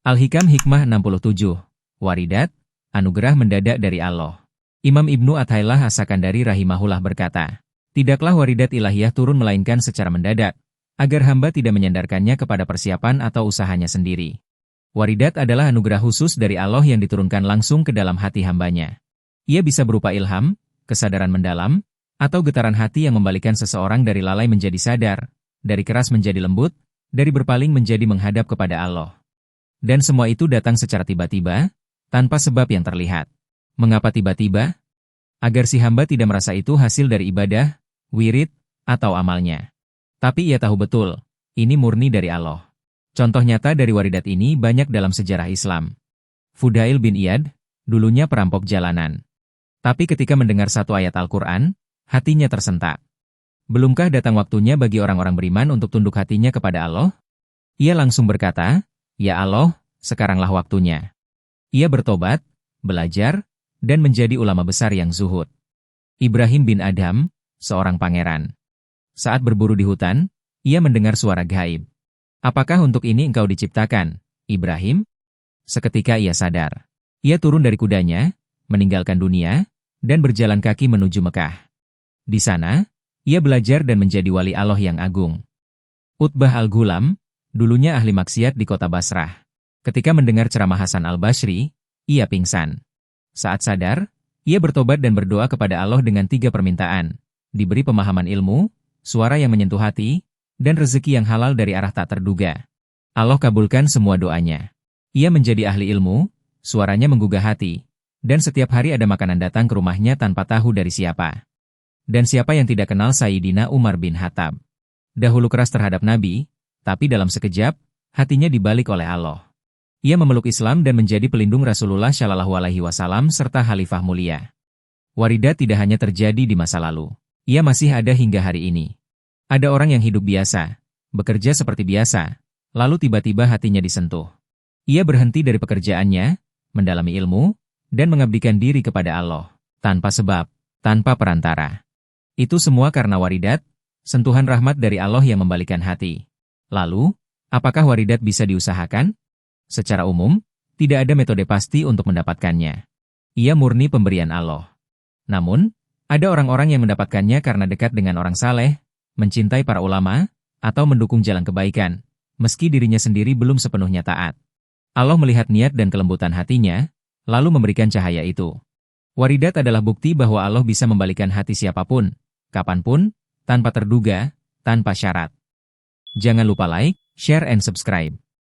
Al-Hikam Hikmah 67. Waridat, anugerah mendadak dari Allah. Imam Ibnu Athaillah As-Sakandari rahimahullah berkata, tidaklah waridat ilahiyah turun melainkan secara mendadak, agar hamba tidak menyandarkannya kepada persiapan atau usahanya sendiri. Waridat adalah anugerah khusus dari Allah yang diturunkan langsung ke dalam hati hambanya. Ia bisa berupa ilham, kesadaran mendalam, atau getaran hati yang membalikkan seseorang dari lalai menjadi sadar, dari keras menjadi lembut, dari berpaling menjadi menghadap kepada Allah. Dan semua itu datang secara tiba-tiba, tanpa sebab yang terlihat. Mengapa tiba-tiba? Agar si hamba tidak merasa itu hasil dari ibadah, wirid, atau amalnya. Tapi ia tahu betul, ini murni dari Allah. Contoh nyata dari waridat ini banyak dalam sejarah Islam. Fudail bin Iyad, dulunya perampok jalanan. Tapi ketika mendengar satu ayat Al-Quran, hatinya tersentak. Belumkah datang waktunya bagi orang-orang beriman untuk tunduk hatinya kepada Allah? Ia langsung berkata, ya Allah, sekaranglah waktunya. Ia bertobat, belajar, dan menjadi ulama besar yang zuhud. Ibrahim bin Adham, seorang pangeran. Saat berburu di hutan, ia mendengar suara gaib. Apakah untuk ini engkau diciptakan, Ibrahim? Seketika ia sadar. Ia turun dari kudanya, meninggalkan dunia, dan berjalan kaki menuju Mekah. Di sana, ia belajar dan menjadi wali Allah yang agung. Utbah al-Ghulam, dulunya ahli maksiat di kota Basrah. Ketika mendengar ceramah Hasan al-Basri, ia pingsan. Saat sadar, ia bertobat dan berdoa kepada Allah dengan 3 permintaan. Diberi pemahaman ilmu, suara yang menyentuh hati, dan rezeki yang halal dari arah tak terduga. Allah kabulkan semua doanya. Ia menjadi ahli ilmu, suaranya menggugah hati, dan setiap hari ada makanan datang ke rumahnya tanpa tahu dari siapa. Dan siapa yang tidak kenal Sayyidina Umar bin Khattab. Dahulu keras terhadap Nabi, tapi dalam sekejap, hatinya dibalik oleh Allah. Ia memeluk Islam dan menjadi pelindung Rasulullah Shallallahu Alaihi Wasallam serta Khalifah mulia. Waridat tidak hanya terjadi di masa lalu. Ia masih ada hingga hari ini. Ada orang yang hidup biasa, bekerja seperti biasa, lalu tiba-tiba hatinya disentuh. Ia berhenti dari pekerjaannya, mendalami ilmu, dan mengabdikan diri kepada Allah, tanpa sebab, tanpa perantara. Itu semua karena waridat, sentuhan rahmat dari Allah yang membalikkan hati. Lalu, apakah waridat bisa diusahakan? Secara umum, tidak ada metode pasti untuk mendapatkannya. Ia murni pemberian Allah. Namun, ada orang-orang yang mendapatkannya karena dekat dengan orang saleh, mencintai para ulama, atau mendukung jalan kebaikan, meski dirinya sendiri belum sepenuhnya taat. Allah melihat niat dan kelembutan hatinya, lalu memberikan cahaya itu. Waridat adalah bukti bahwa Allah bisa membalikkan hati siapapun, kapanpun, tanpa terduga, tanpa syarat. Jangan lupa like, share, and subscribe.